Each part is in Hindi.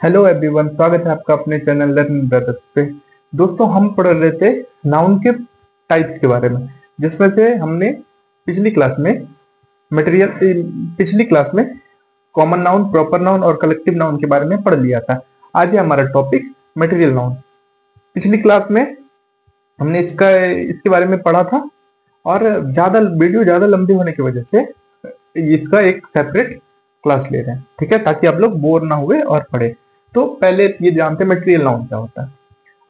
हेलो एवरीवन, स्वागत है आपका अपने चैनल लर्न ब्रदर्स पे। दोस्तों, हम पढ़ रहे थे नाउन के टाइप्स के बारे में, जिसमें से हमने पिछली क्लास में मटेरियल पिछली क्लास में कॉमन नाउन, प्रॉपर नाउन और कलेक्टिव नाउन के बारे में पढ़ लिया था। आज है हमारा टॉपिक मटेरियल नाउन। पिछली क्लास में हमने इसके बारे में पढ़ा था, और वीडियो ज्यादा लंबी होने की वजह से इसका एक सेपरेट क्लास ले रहे हैं, ठीक है, ताकि आप लोग बोर ना हुए और पढ़े। तो पहले ये जानते हैं मटेरियल नाउन क्या होता है।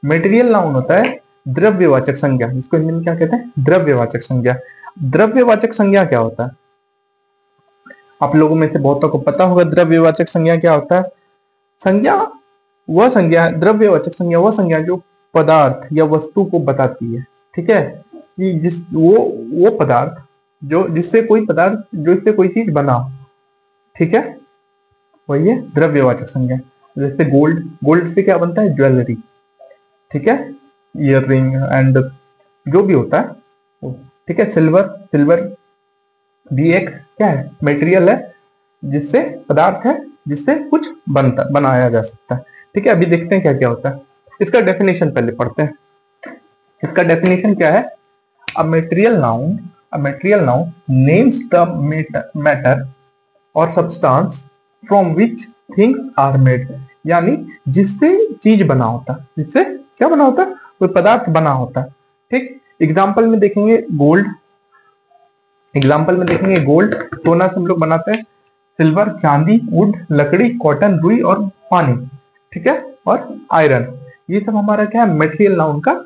मटेरियल नाउन होता है द्रव्यवाचक संज्ञा, जिसको हिंदी में क्या कहते हैं, द्रव्यवाचक संज्ञा। द्रव्यवाचक संज्ञा क्या होता है, आप लोगों में से बहुतों को पता होगा द्रव्यवाचक संज्ञा क्या होता है। द्रव्यवाचक संज्ञा वह संज्ञा जो पदार्थ या वस्तु को बताती है, ठीक है, कि वो पदार्थ जिससे कोई चीज बना, ठीक है, वही है द्रव्यवाचक संज्ञा। जैसे गोल्ड से क्या बनता है, ज्वेलरी, ठीक है, ईयर रिंग एंड जो भी होता है वो, ठीक है। सिल्वर भी एक क्या है, मटेरियल है, जिससे पदार्थ है, जिससे कुछ बनाया जा सकता है, ठीक है। अभी देखते हैं क्या क्या होता है। इसका डेफिनेशन पहले पढ़ते हैं। इसका डेफिनेशन क्या है, a material noun names the matter और substance from which things are made, यानी जिससे चीज बना होता है, जिससे क्या बना होता है, कोई पदार्थ बना होता है, ठीक। एग्जाम्पल में देखेंगे गोल्ड सोना से हम लोग बनाते हैं, सिल्वर चांदी, वुड लकड़ी, कॉटन रुई और पानी, ठीक है, और आयरन। ये सब हमारा क्या है, मटेरियल नाउन का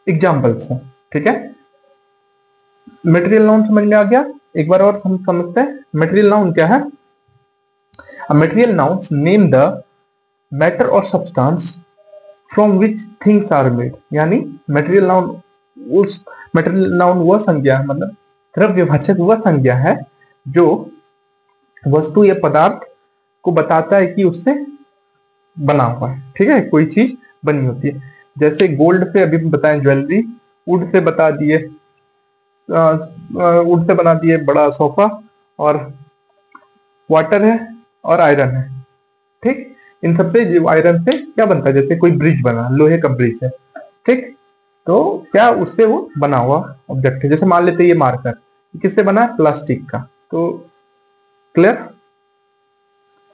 एग्जाम्पल्स है, ठीक है। मटेरियल नाउन समझ में आ गया। एक बार और हम समझते हैं मटेरियल नाउन क्या है। A material nouns name the matter or substance from which things are made, यानी मटेरियल नाउन वह संज्ञा है, मतलब द्रव्यवाचक वह संज्ञा है जो वस्तु या पदार्थ को बताता है कि उससे बना हुआ है, ठीक है, कोई चीज बनी होती है। जैसे गोल्ड से अभी बताएं ज्वेलरी, वुड से बना दिए बड़ा सोफा, और वाटर है और आयरन है, ठीक। इन सबसे आयरन से क्या बनता है, जैसे कोई ब्रिज बना, लोहे का ब्रिज है, ठीक। तो क्या उससे वो बना हुआ ऑब्जेक्ट है। जैसे मान लेते हैं ये मार्कर किससे बना है, प्लास्टिक का। तो क्लियर,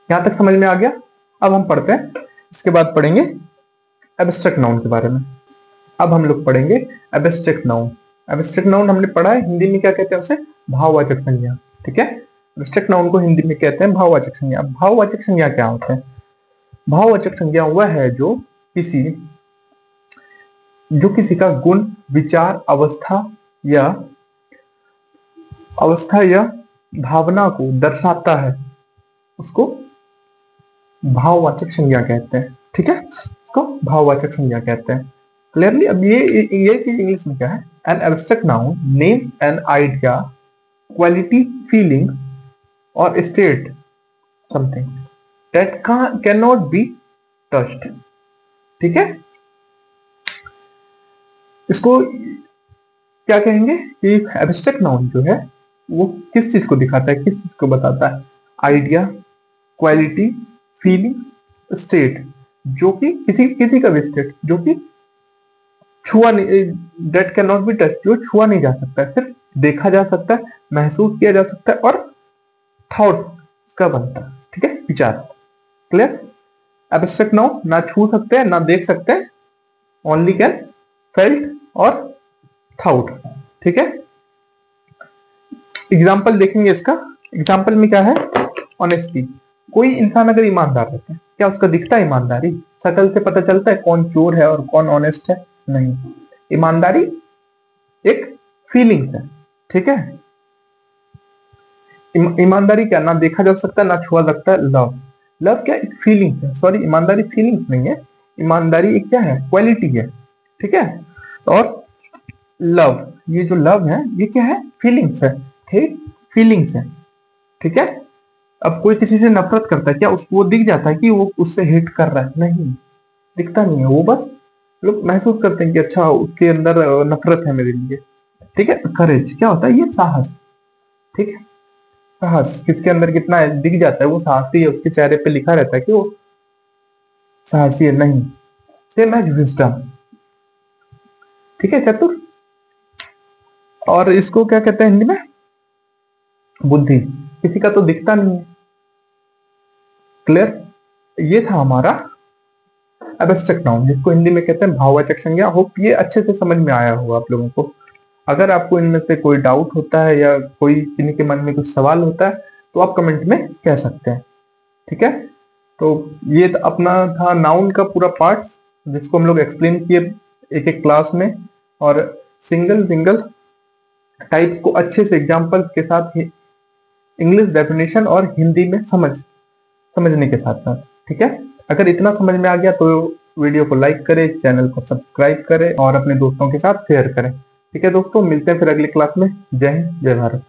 यहां तक समझ में आ गया। अब हम पढ़ते हैं, इसके बाद पढ़ेंगे एब्स्ट्रैक्ट नाउन के बारे में। अब हम लोग पढ़ेंगे एब्स्ट्रैक्ट नाउन। एब्स्ट्रैक्ट नाउन हमने पढ़ा है, हिंदी में क्या कहते हैं उसे, भाववाचक संज्ञा, ठीक है। एब्स्ट्रैक्ट नाउन को हिंदी में कहते हैं भाववाचक संज्ञा। भाववाचक संज्ञा क्या होता है, भाववाचक संज्ञा वह है जो किसी का गुण, विचार, अवस्था या भावना को दर्शाता है, उसको भाववाचक संज्ञा कहते हैं, ठीक है, उसको भाववाचक संज्ञा कहते हैं। क्लियरली। अब ये चीज इंग्लिश में क्या है, an abstract noun names an idea, quality, feelings और state something that can not be touched, ठीक है। इसको क्या कहेंगे कि एब्स्ट्रैक्ट नाउन जो है वो किस चीज को दिखाता है, किस चीज को बताता है, आइडिया, क्वालिटी, फीलिंग, स्टेट, जो कि किसी का भी स्टेट जो कि छुआ नहीं, that can not be touch, जो छुआ नहीं जा सकता है, सिर्फ देखा जा सकता है, महसूस किया जा सकता है, और थॉट का बनता है, ठीक है, विचार। क्लियर। एब्स्ट्रैक्ट नाउन ना छू सकते हैं ना देख सकते हैं, ओनली कैन फेल्ट और थॉट, ठीक है। एग्जाम्पल देखेंगे इसका। एग्जाम्पल में क्या है, ऑनेस्टी। कोई इंसान अगर ईमानदार रहता है, क्या उसका दिखता है ईमानदारी, शक्ल से पता चलता है कौन चोर है और कौन ऑनेस्ट है, नहीं। ईमानदारी एक फीलिंग्स है, ठीक है। ईमानदारी क्या ना देखा जा सकता है ना छुआ सकता है, लव क्या एक फीलिंग्स है, सॉरी ईमानदारी फीलिंग्स नहीं है, ईमानदारी एक क्या है, क्वालिटी है, ठीक है। और लव, ये जो लव है ये क्या है, फीलिंग्स है, ठीक, फीलिंग्स है, ठीक है। अब कोई किसी से नफरत करता है, क्या उसको दिख जाता है कि वो उससे हेट कर रहा है, नहीं, दिखता नहीं है, वो बस लोग महसूस करते हैं कि अच्छा उसके अंदर नफरत है मेरे लिए, ठीक है। करेज क्या होता है, ये साहस, ठीक है, साहस किसके अंदर कितना है दिख जाता है, वो साहसी है, उसके चेहरे पे लिखा रहता है कि वो साहसी नहीं, सेम एज विजडम। ठीक है चतुर। और इसको क्या कहते हैं हिंदी में? बुद्धि। किसी का तो दिखता नहीं है। क्लियर? ये था हमारा एब्स्ट्रैक्ट नाउन, जिसको हिंदी में कहते हैं भाववाचक संज्ञा। होप ये अच्छे से समझ में आया होगा आप लोगों को। अगर आपको इनमें से कोई डाउट होता है या कोई किसी के मन में कुछ सवाल होता है तो आप कमेंट में कह सकते हैं। ठीक है, तो ये अपना था नाउन का पूरा पार्ट, जिसको हम लोग एक्सप्लेन किए एक एक क्लास में, और सिंगल सिंगल टाइप को अच्छे से एग्जाम्पल के साथ इंग्लिश डेफिनेशन और हिंदी में समझने के साथ साथ। ठीक है, अगर इतना समझ में आ गया तो वीडियो को लाइक करें, चैनल को सब्सक्राइब करें और अपने दोस्तों के साथ शेयर करें। ठीक है दोस्तों, मिलते हैं फिर अगली क्लास में। जय हिंद, जय भारत।